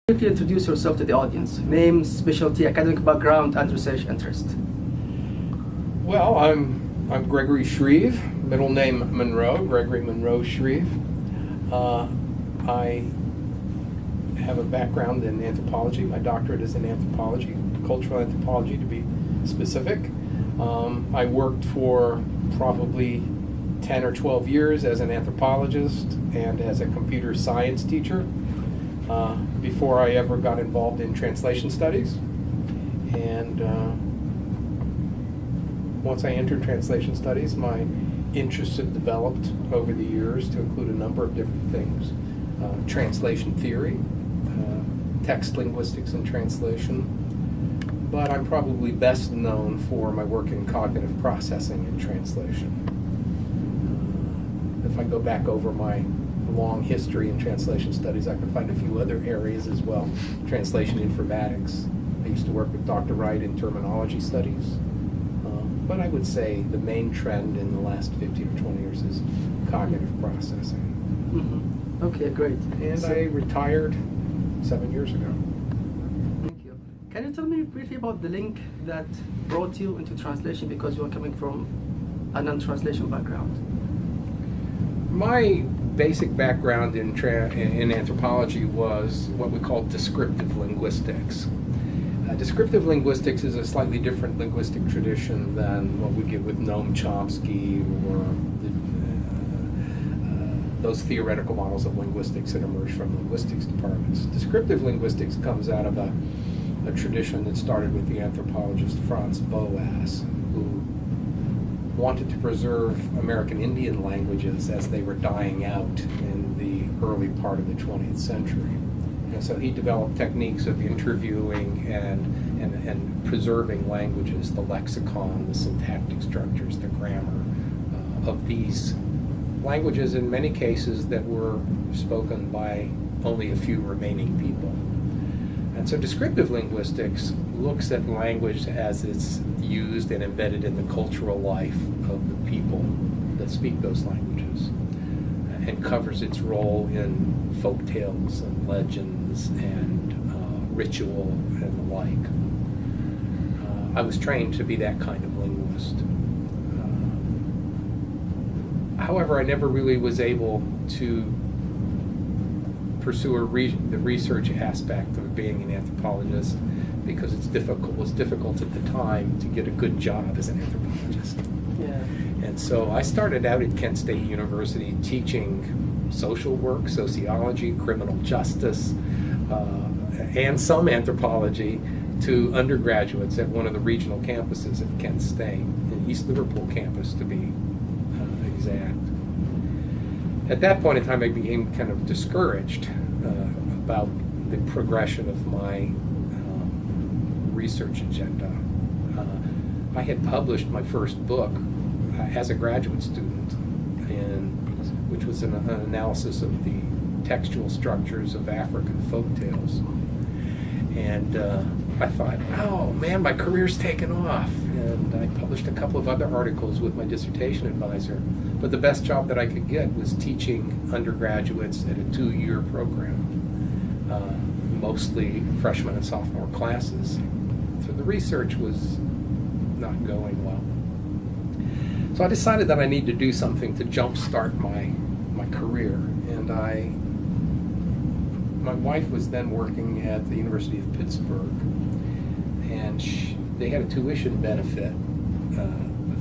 Briefly introduce yourself to the audience. Name, specialty, academic background, and research interest. Well, I'm Gregory Shreve, middle name Monroe, Gregory Monroe Shreve. I have a background in anthropology. My doctorate is in anthropology, cultural anthropology to be specific. I worked for probably 10 or 12 years as an anthropologist and as a computer science teacher before I ever got involved in translation studies. And once I entered translation studies, my interests have developed over the years to include a number of different things. Translation theory, text linguistics and translation, but I'm probably best known for my work in cognitive processing and translation. If I go back over my long history in translation studies, I can find a few other areas as well. Translation informatics. I used to work with Dr. Wright in terminology studies. But I would say the main trend in the last 15 or 20 years is cognitive processing. Mm-hmm. Okay, great. And I retired 7 years ago. Thank you. Can you tell me briefly about the link that brought you into translation, because you are coming from a non-translation background? My basic background in anthropology was what we call descriptive linguistics. Descriptive linguistics is a slightly different linguistic tradition than what we get with Noam Chomsky or those theoretical models of linguistics that emerge from linguistics departments. Descriptive linguistics comes out of a tradition that started with the anthropologist Franz Boas, who wanted to preserve American Indian languages as they were dying out in the early part of the 20th century. And so he developed techniques of interviewing and preserving languages, the lexicon, the syntactic structures, the grammar of these languages, in many cases that were spoken by only a few remaining people. And so descriptive linguistics looks at language as it's used and embedded in the cultural life of the people that speak those languages, and covers its role in folk tales and legends and ritual and the like. I was trained to be that kind of linguist. However, I never really was able to pursue the research aspect of being an anthropologist, because it was difficult at the time to get a good job as an anthropologist. Yeah. And so I started out at Kent State University teaching social work, sociology, criminal justice, and some anthropology to undergraduates at one of the regional campuses at Kent State, in East Liverpool campus to be exact. At that point in time, I became kind of discouraged about the progression of my research agenda. I had published my first book as a graduate student, which was an analysis of the textual structures of African folk tales. And I thought, oh man, my career's taken off. And I published a couple of other articles with my dissertation advisor. But the best job that I could get was teaching undergraduates at a 2-year program, mostly freshman and sophomore classes. So the research was not going well. So I decided that I need to do something to jumpstart my career. And my wife was then working at the University of Pittsburgh, and they had a tuition benefit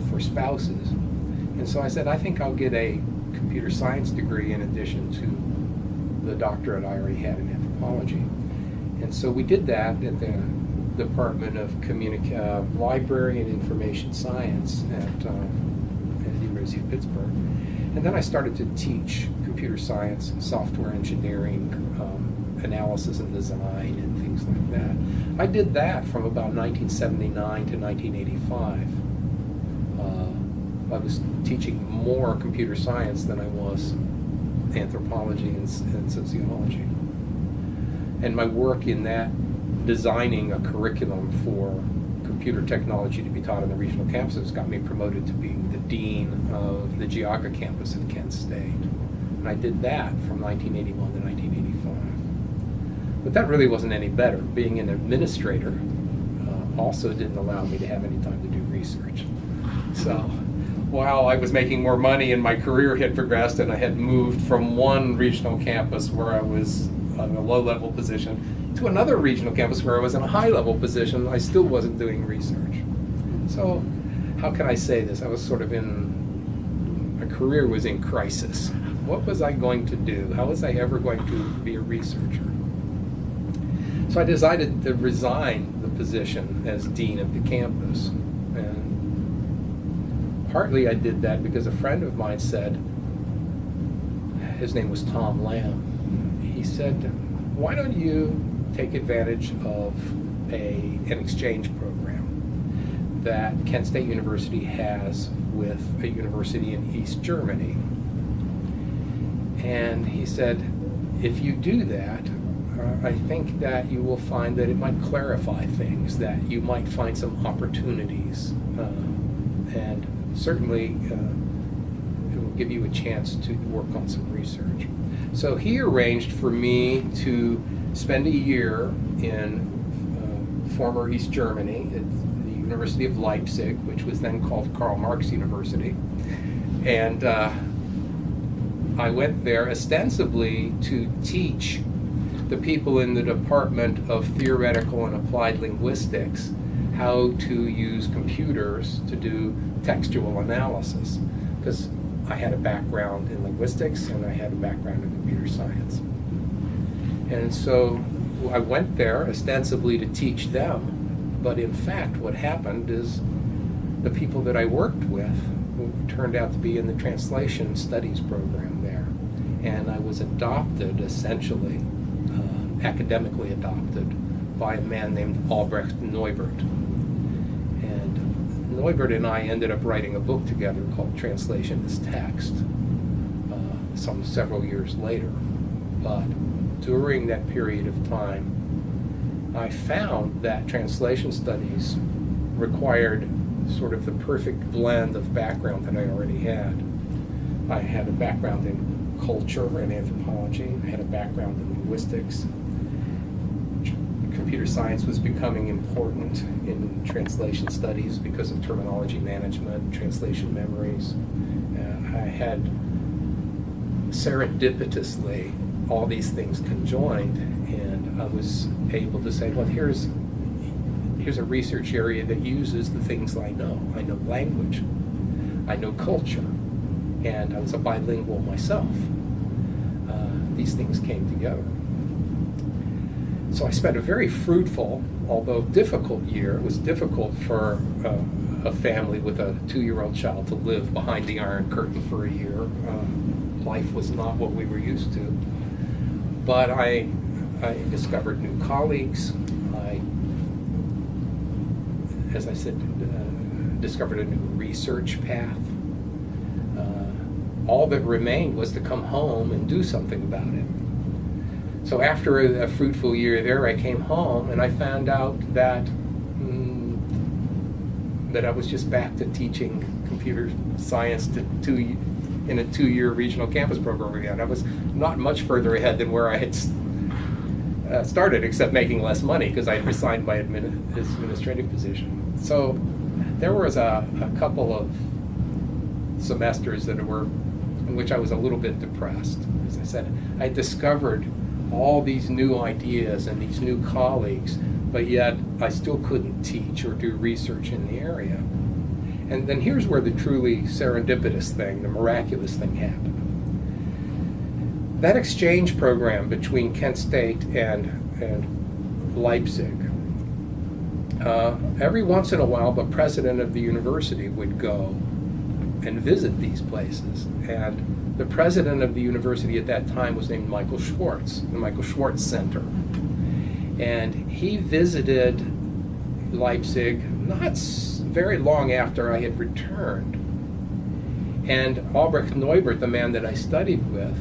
for spouses. And so I said, I think I'll get a computer science degree in addition to the doctorate I already had in anthropology. And so we did that at the Department of Library and Information Science at the University of Pittsburgh. And then I started to teach computer science, software engineering, analysis and design, and things like that. I did that from about 1979 to 1985. I was teaching more computer science than I was anthropology and sociology. And my work in that, designing a curriculum for computer technology to be taught on the regional campuses, got me promoted to being the dean of the Geauga campus at Kent State. And I did that from 1981 to 1985. But that really wasn't any better. Being an administrator also didn't allow me to have any time to do research. So while I was making more money and my career had progressed and I had moved from one regional campus where I was in a low-level position to another regional campus where I was in a high-level position, I still wasn't doing research. So how can I say this? I was sort of my career was in crisis. What was I going to do? How was I ever going to be a researcher? So I decided to resign the position as dean of the campus. And partly I did that because a friend of mine said, his name was Tom Lamb, he said, why don't you take advantage of an exchange program that Kent State University has with a university in East Germany? And he said, if you do that, I think that you will find that it might clarify things, that you might find some opportunities, and certainly it will give you a chance to work on some research. So he arranged for me to spend a year in former East Germany at the University of Leipzig, which was then called Karl Marx University. And I went there ostensibly to teach the people in the Department of Theoretical and Applied Linguistics how to use computers to do textual analysis, because I had a background in linguistics and I had a background in computer science. And so I went there ostensibly to teach them, but in fact what happened is the people that I worked with turned out to be in the translation studies program there. And I was adopted, essentially, academically adopted, by a man named Albrecht Neubert. And Neubert and I ended up writing a book together called Translation as Text several years later. But during that period of time, I found that translation studies required sort of the perfect blend of background that I already had. I had a background in culture and anthropology. I had a background in linguistics. Computer science was becoming important in translation studies because of terminology management, translation memories. I had serendipitously all these things conjoined, and I was able to say, well, here's a research area that uses the things I know. I know language, I know culture, and I was a bilingual myself. These things came together. So I spent a very fruitful, although difficult year. It was difficult for a family with a 2-year-old child to live behind the Iron Curtain for a year. Life was not what we were used to. But I discovered new colleagues. As I said, discovered a new research path. All that remained was to come home and do something about it. So after a fruitful year there, I came home and I found out that that I was just back to teaching computer science in a 2-year regional campus program again. I was not much further ahead than where I had started, except making less money because I had resigned my administrative position. So there was a couple of semesters in which I was a little bit depressed. As I said, I discovered all these new ideas and these new colleagues, but yet I still couldn't teach or do research in the area. And then here's where the truly serendipitous thing, the miraculous thing happened. That exchange program between Kent State and Leipzig, every once in a while the president of the university would go and visit these places. And the president of the university at that time was named Michael Schwartz, the Michael Schwartz Center. And he visited Leipzig not very long after I had returned. And Albrecht Neubert, the man that I studied with,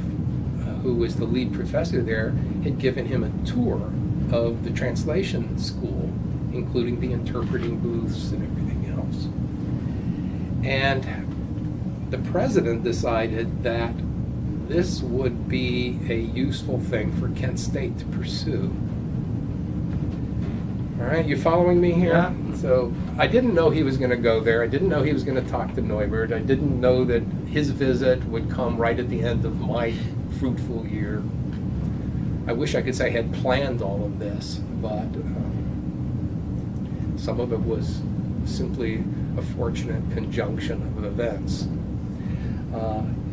who was the lead professor there, had given him a tour of the translation school, including the interpreting booths and everything else. And the president decided that this would be a useful thing for Kent State to pursue. All right, you following me here? Yeah. So I didn't know he was going to go there. I didn't know he was going to talk to Neubert. I didn't know that his visit would come right at the end of my fruitful year. I wish I could say I had planned all of this, but some of it was simply a fortunate conjunction of events.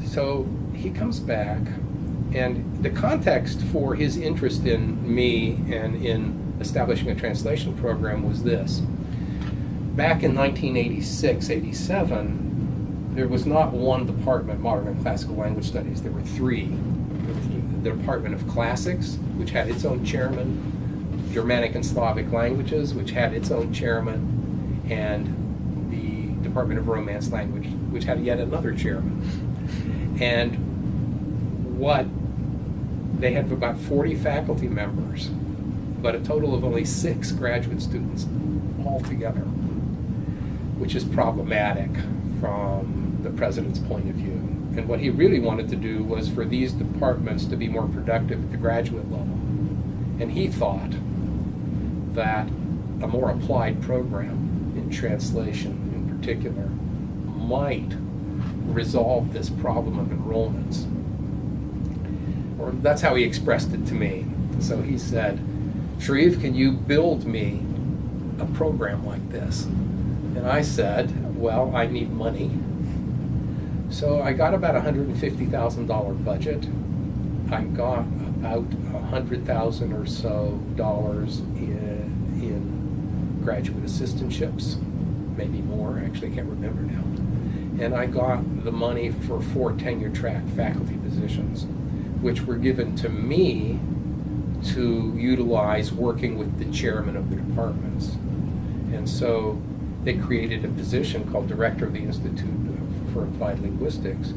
So he comes back, and the context for his interest in me and in establishing a translation program was this. Back in 1986-87, there was not one department, Modern and Classical Language Studies, there were three. There was the Department of Classics, which had its own chairman, Germanic and Slavic Languages, which had its own chairman, and the Department of Romance Language, which had yet another chairman. And they had about 40 faculty members, but a total of only 6 graduate students altogether, which is problematic from the president's point of view. And what he really wanted to do was for these departments to be more productive at the graduate level. And he thought that a more applied program in translation in particular might resolve this problem of enrollments. Or that's how he expressed it to me. So he said, Shreve, can you build me a program like this? And I said, well, I need money. So I got about $150,000 budget. I got about $100,000 or so in graduate assistantships, maybe more, actually I can't remember now. And I got the money for 4 tenure-track faculty positions, which were given to me to utilize working with the chairman of the departments. And so they created a position called Director of the Institute for Applied Linguistics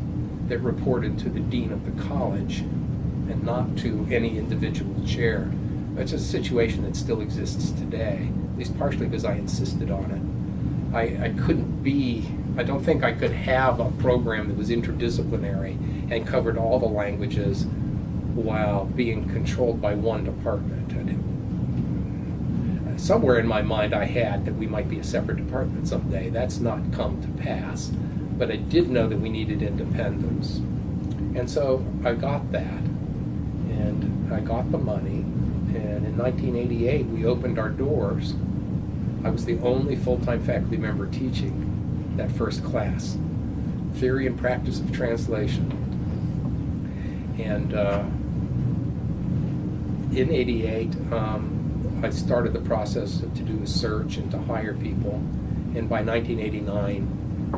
that reported to the dean of the college and not to any individual chair. It's a situation that still exists today, at least partially because I insisted on it. I don't think I could have a program that was interdisciplinary and covered all the languages while being controlled by one department. And somewhere in my mind I had that we might be a separate department someday. That's not come to pass, but I did know that we needed independence. And so I got that, and I got the money, and in 1988 we opened our doors. I was the only full-time faculty member teaching that first class, Theory and Practice of Translation. And in '88, I started the process to do a search and to hire people. And by 1989,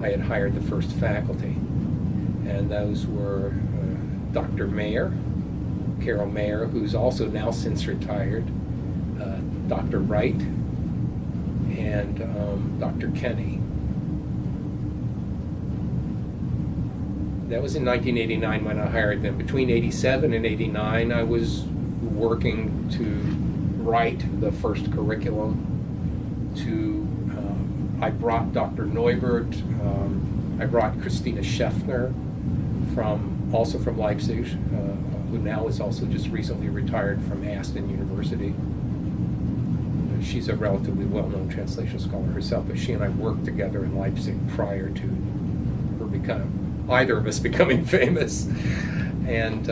I had hired the first faculty. And those were Dr. Mayer, Carol Mayer, who's also now since retired, Dr. Wright, and Dr. Kenny. That was in 1989 when I hired them. Between 87 and 89, I was working to write the first curriculum. I brought Dr. Neubert, I brought Christina Scheffner, also from Leipzig, who now is also just recently retired from Aston University. She's a relatively well-known translation scholar herself, but she and I worked together in Leipzig prior to her either of us becoming famous. And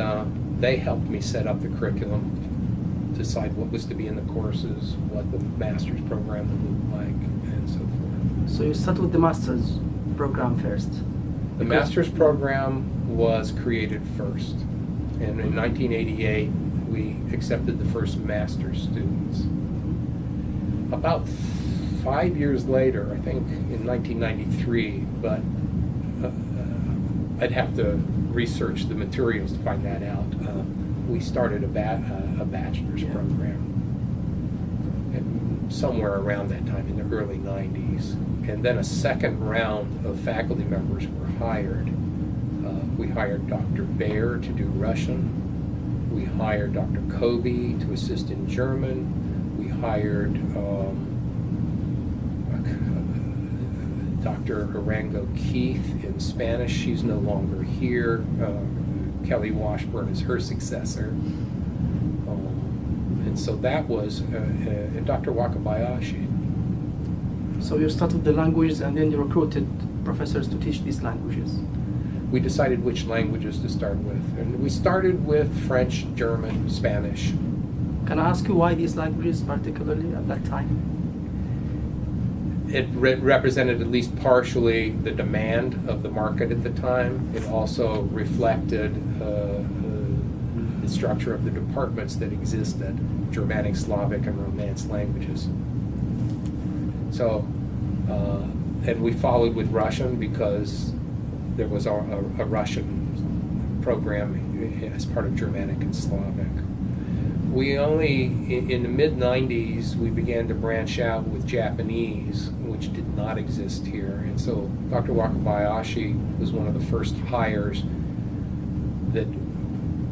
they helped me set up the curriculum, decide what was to be in the courses, what the master's program would look like, and so forth. So you start with the master's program first? The master's program was created first. And in 1988, we accepted the first master's students. About 5 years later, I think in 1993, but I'd have to research the materials to find that out. We started a bachelor's program somewhere around that time in the early 90s. And then a second round of faculty members were hired. We hired Dr. Baer to do Russian. We hired Dr. Kobe to assist in German. We hired Dr. Arango Keith in Spanish. She's no longer here. Kelly Washburn is her successor. And so that was Dr. Wakabayashi. So you started with the languages and then you recruited professors to teach these languages. We decided which languages to start with. And we started with French, German, Spanish. Can I ask you why these languages particularly at that time? It represented at least partially the demand of the market at the time. It also reflected the structure of the departments that existed, Germanic, Slavic, and Romance languages. So, and we followed with Russian because there was a Russian program as part of Germanic and Slavic. We only, in the mid-90s, we began to branch out with Japanese, which did not exist here. And so Dr. Wakabayashi was one of the first hires that,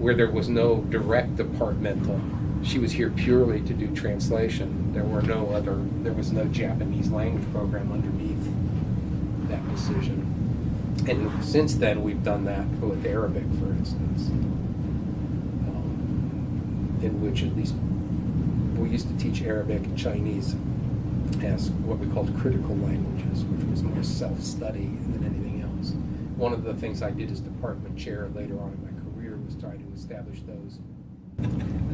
where there was no direct departmental. She was here purely to do translation. There was no Japanese language program underneath that decision. And since then, we've done that with Arabic, for instance, in which at least we used to teach Arabic and Chinese as what we called critical languages, which was more self-study than anything else. One of the things I did as department chair later on in my career was try to establish those.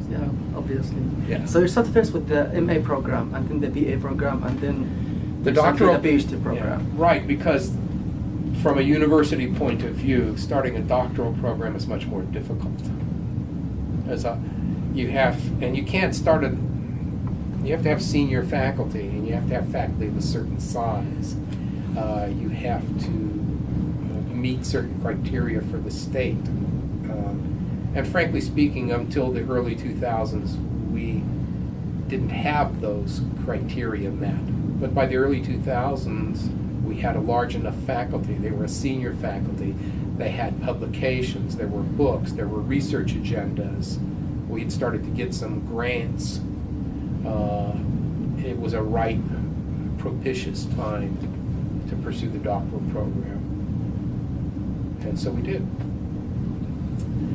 Yeah, obviously. Yeah. So you started first with the MA program and then the BA program and then The doctoral, the PhD program. Yeah, right, because from a university point of view, starting a doctoral program is much more difficult. You can't start you have to have senior faculty, and you have to have faculty of a certain size. You have to meet certain criteria for the state. And frankly speaking, until the early 2000s, we didn't have those criteria met. But by the early 2000s, we had a large enough faculty. They were a senior faculty. They had publications. There were books. There were research agendas. We had started to get some grants. It was a ripe, propitious time to pursue the doctoral program. And so we did.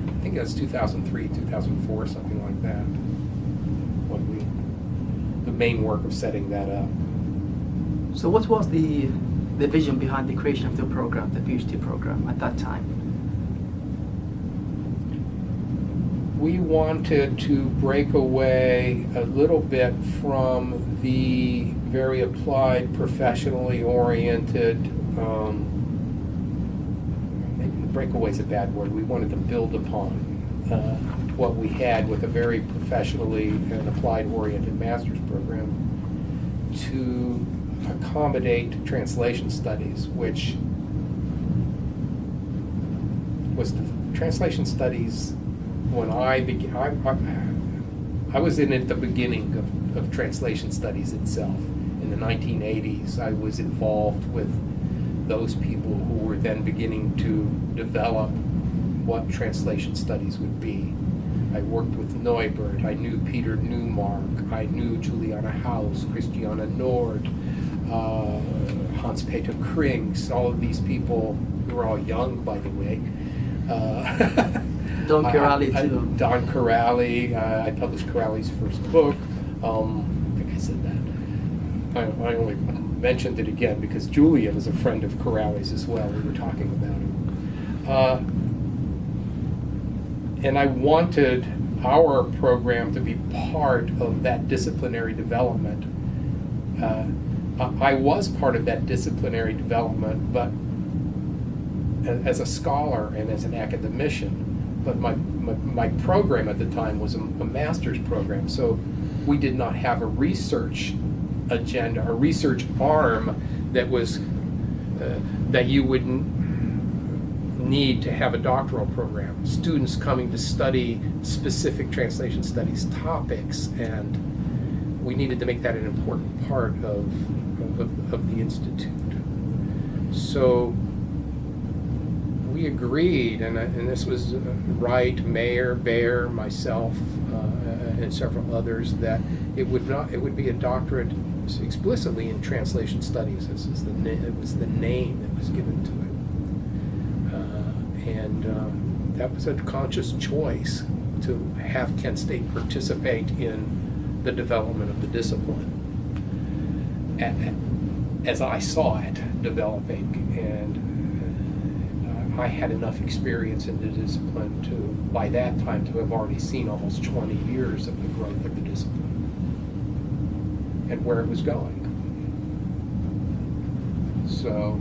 I think that's 2003, 2004, something like that, when the main work of setting that up. So what was the vision behind the creation of the program, the PhD program, at that time? We wanted to break away a little bit from the very applied, professionally oriented, maybe breakaway is a bad word, we wanted to build upon what we had with a very professionally and applied oriented master's program to accommodate translation studies, which was the translation studies when I began. I was in at the beginning of translation studies itself. In the 1980s, I was involved with those people who were then beginning to develop what translation studies would be. I worked with Neubert, I knew Peter Newmark, I knew Juliana Haus, Christiana Nord, Hans-Peter Krings, all of these people who were all young, by the way. Don Corrali too. Don Corrali, I published Corrali's first book. I think I said that. I only mentioned it again because Julian is a friend of Corrali's as well. We were talking about it. And I wanted our program to be part of that disciplinary development. I was part of that disciplinary development, but as a scholar and as an academician. But my program at the time was a master's program, so we did not have a research agenda, a research arm that was that you would need to have a doctoral program. Students coming to study specific translation studies topics, and we needed to make that an important part of the institute. So we agreed, and this was Wright, Mayer, Baer, myself, and several others, that it would be a doctorate explicitly in translation studies. It was the name that was given to it, and that was a conscious choice to have Kent State participate in the development of the discipline as I saw it developing, and I had enough experience in the discipline to, by that time, to have already seen almost 20 years of the growth of the discipline and where it was going. So,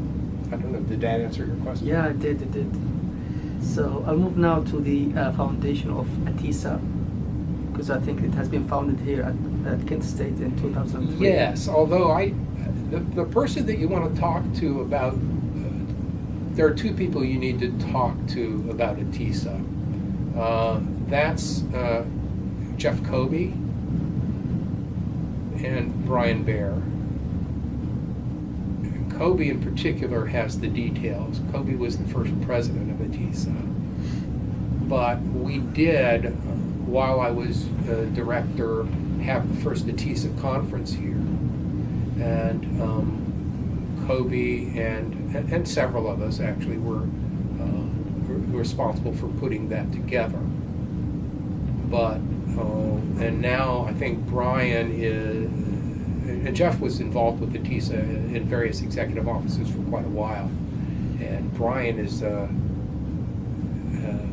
I don't know, did that answer your question? Yeah, it did. So I'll move now to the foundation of ATISA, because I think it has been founded here at Kent State in 2003. Yes, although the person that you want to talk to about, there are two people you need to talk to about ATISA. That's Jeff Kobe and Brian Baer. Kobe in particular has the details. Kobe was the first president of ATISA. But we did, while I was director, have the first ATISA conference here. And Kobe and several of us actually were responsible for putting that together. But, and now I think Brian is, and Jeff was involved with ATISA in various executive offices for quite a while. And Brian is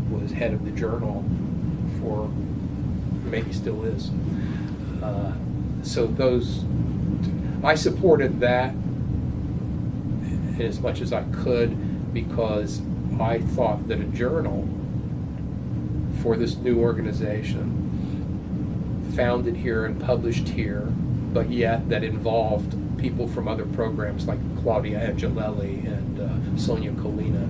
was head of the journal for, maybe still is. So those, I supported that as much as I could, because I thought that a journal for this new organization, founded here and published here, but yet that involved people from other programs like Claudia Angelelli and Sonia Colina,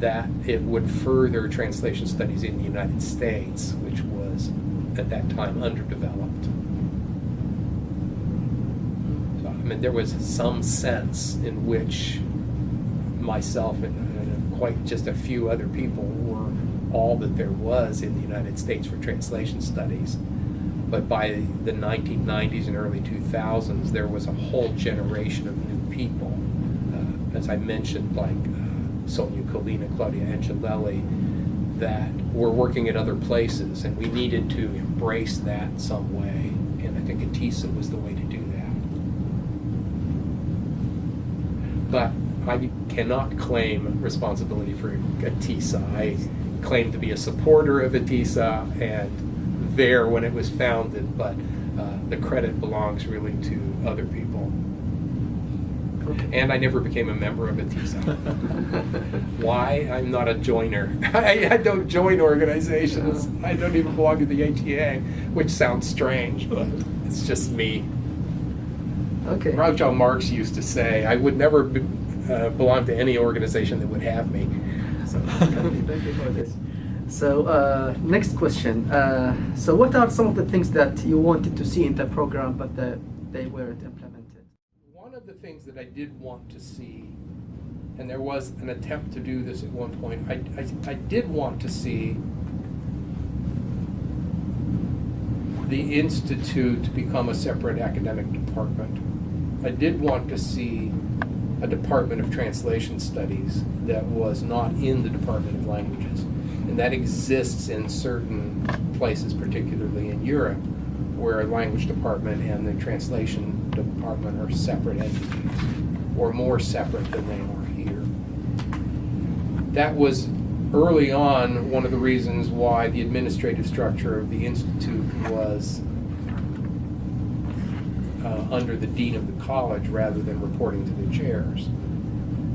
that it would further translation studies in the United States, which was at that time underdeveloped. So, I mean, there was some sense in which myself and quite just a few other people were all that there was in the United States for translation studies. But by the 1990s and early 2000s, there was a whole generation of new people, as I mentioned, like Sonia Colina, Claudia Angelelli, that were working at other places, and we needed to embrace that some way, and I think ATISA was the way to do that. But I cannot claim responsibility for ATISA. I claim to be a supporter of ATISA and there when it was founded, but the credit belongs really to other people. Okay. And I never became a member of ATISA. Why? I'm not a joiner. I don't join organizations. I don't even belong to the ATA, which sounds strange, but it's just me. Okay. Groucho Marx used to say, I would never belong to any organization that would have me. So, thank you for this. So, next question. So what are some of the things that you wanted to see in the program, but they weren't implemented? One of the things that I did want to see, and there was an attempt to do this at one point, I did want to see the Institute become a separate academic department. I did want to see a Department of Translation Studies that was not in the Department of Languages. And that exists in certain places, particularly in Europe, where a language department and the translation department are separate entities, or more separate than they are here. That was early on one of the reasons why the administrative structure of the Institute was under the dean of the college rather than reporting to the chairs.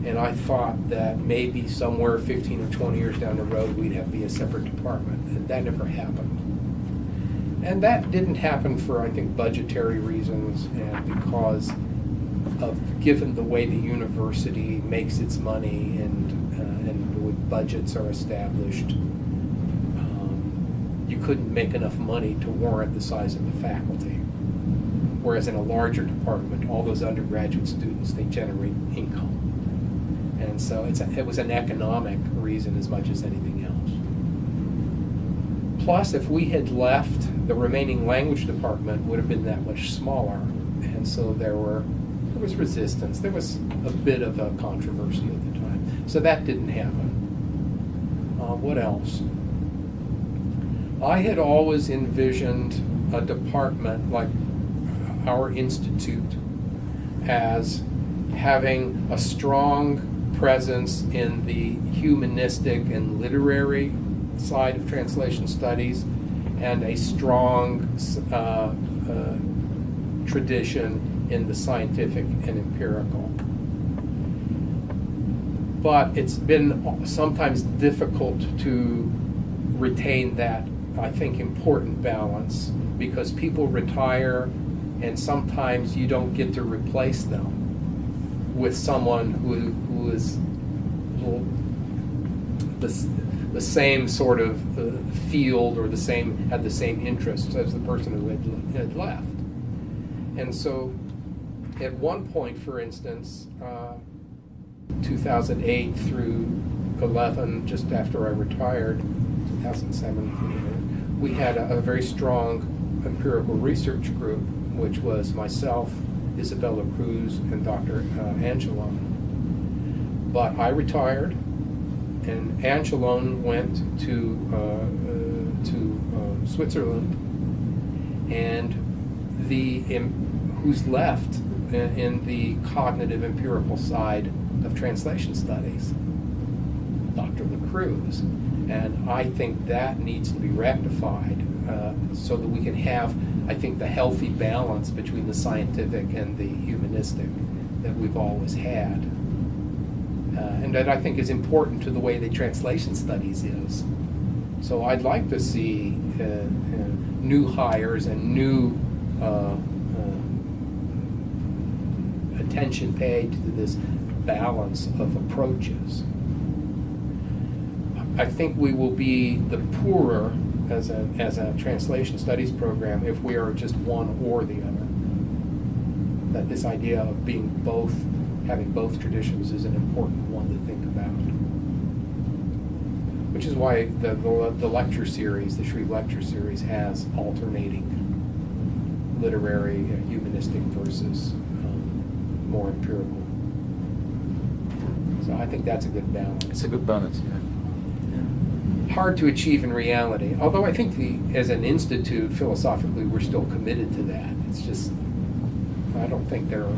And I thought that maybe somewhere 15 or 20 years down the road we'd have to be a separate department, and that never happened. And that didn't happen for, I think, budgetary reasons, and because of, given the way the university makes its money and the way budgets are established, you couldn't make enough money to warrant the size of the faculty. Whereas in a larger department, all those undergraduate students, they generate income. And so it was an economic reason as much as anything else. Plus, if we had left, the remaining language department would have been that much smaller. And so there was resistance. There was a bit of a controversy at the time. So that didn't happen. What else? I had always envisioned a department like our institute as having a strong presence in the humanistic and literary side of translation studies and a strong tradition in the scientific and empirical. But it's been sometimes difficult to retain that, I think, important balance, because people retire and sometimes you don't get to replace them with someone who is the same sort of field or had the same interests as the person who had left. And so at one point, for instance, 2008 through 11, just after I retired, 2007, we had a very strong empirical research group, which was myself, Isabella Cruz, and Dr. Angelone. But I retired, and Angelone went to Switzerland, and who's left in the cognitive empirical side of translation studies? Dr. LaCruz. And I think that needs to be rectified so that we can have, I think, the healthy balance between the scientific and the humanistic that we've always had. And that I think is important to the way the translation studies is. So I'd like to see new hires and new attention paid to this balance of approaches. I think we will be the poorer as a translation studies program if we are just one or the other. That this idea of having both traditions is an important one to think about. Which is why the lecture series, the Shreve lecture series, has alternating literary, humanistic versus more empirical. So I think that's a good balance. It's a good balance, yeah. Hard to achieve in reality. Although I think as an institute, philosophically, we're still committed to that. It's just, I don't think there are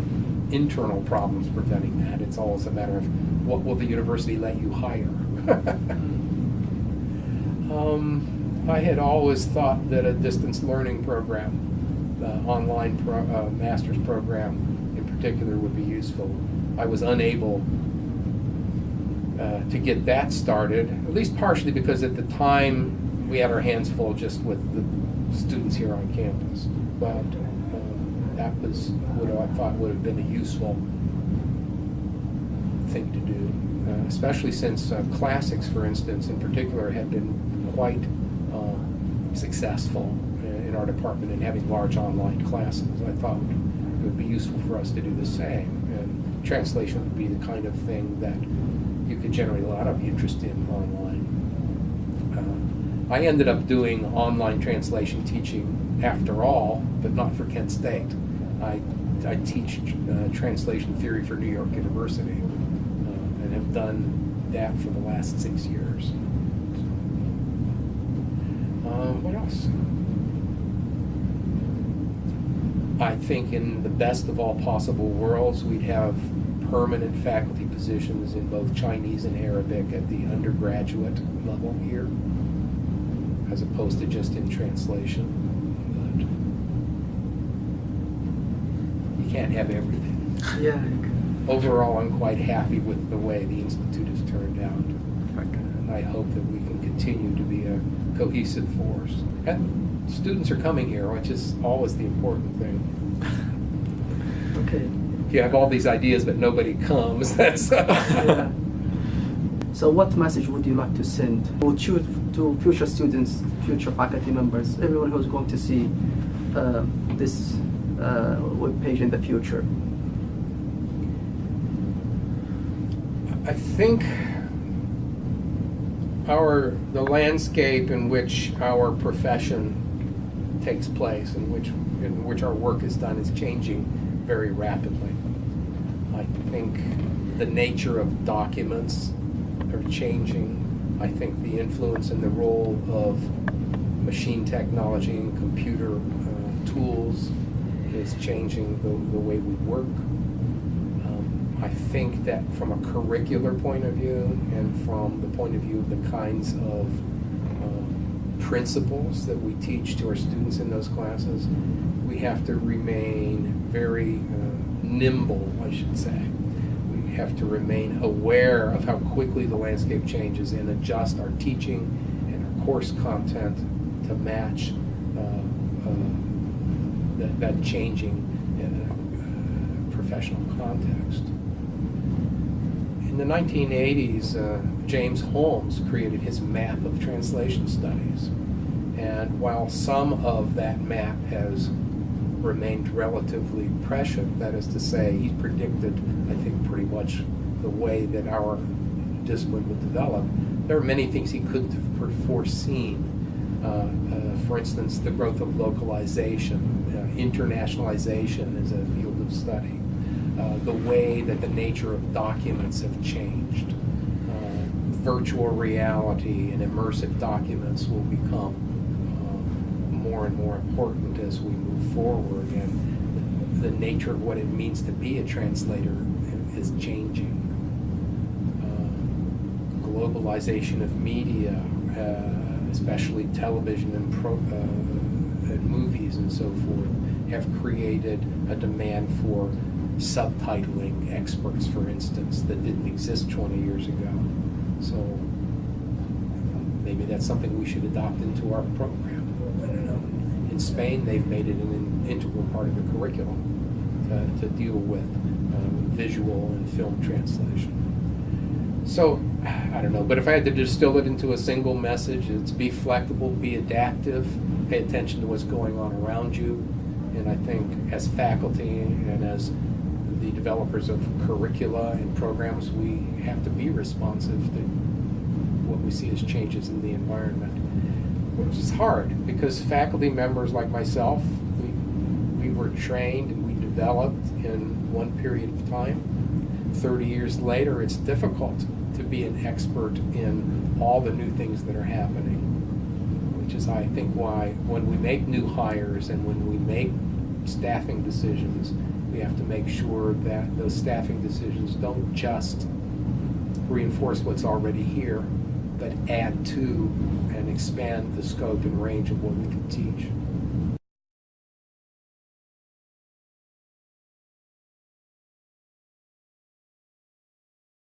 internal problems preventing that. It's always a matter of what will the university let you hire. I had always thought that a distance learning program, the online master's program in particular, would be useful. I was unable to get that started, at least partially because at the time we had our hands full just with the students here on campus. But that was what I thought would have been a useful thing to do, especially since classics, for instance, in particular, had been quite successful in our department in having large online classes. I thought it would be useful for us to do the same, and translation would be the kind of thing that you could generate a lot of interest in online. I ended up doing online translation teaching after all, but not for Kent State. I teach translation theory for New York University and have done that for the last 6 years. What else? I think in the best of all possible worlds, we'd have permanent faculty positions in both Chinese and Arabic at the undergraduate level here, as opposed to just in translation. But you can't have everything. Yeah. Overall, I'm quite happy with the way the Institute has turned out. And I hope that we can continue to be a cohesive force. And students are coming here, which is always the important thing. Okay. If you have all these ideas but nobody comes, that's... Yeah. So what message would you like to send to future students, future faculty members, everyone who's going to see this webpage in the future? I think the landscape in which our profession takes place, in which our work is done, is changing very rapidly. I think the nature of documents are changing. I think the influence and the role of machine technology and computer tools is changing the way we work. I think that from a curricular point of view and from the point of view of the kinds of principles that we teach to our students in those classes, we have to remain very nimble, I should say. We have to remain aware of how quickly the landscape changes and adjust our teaching and our course content to match that changing professional context. In the 1980s, James Holmes created his map of translation studies. And while some of that map has remained relatively prescient, that is to say, he predicted, I think, pretty much the way that our discipline would develop, there are many things he couldn't have foreseen. For instance, the growth of localization, internationalization as a field of study, the way that the nature of documents have changed. Virtual reality and immersive documents will become more and more important as we move forward, and the nature of what it means to be a translator is changing. Globalization of media, especially television and movies and so forth, have created a demand for subtitling experts, for instance, that didn't exist 20 years ago. So maybe that's something we should adopt into our program. I don't know. In Spain, they've made it an integral part of the curriculum to deal with visual and film translation. So, I don't know, but if I had to distill it into a single message, it's be flexible, be adaptive, pay attention to what's going on around you, and I think as faculty and as the developers of curricula and programs, we have to be responsive to what we see as changes in the environment, which is hard because faculty members like myself, we were trained and we developed in one period of time. 30 years later, it's difficult to be an expert in all the new things that are happening, which is, I think, why when we make new hires and when we make staffing decisions, we have to make sure that those staffing decisions don't just reinforce what's already here, but add to and expand the scope and range of what we can teach.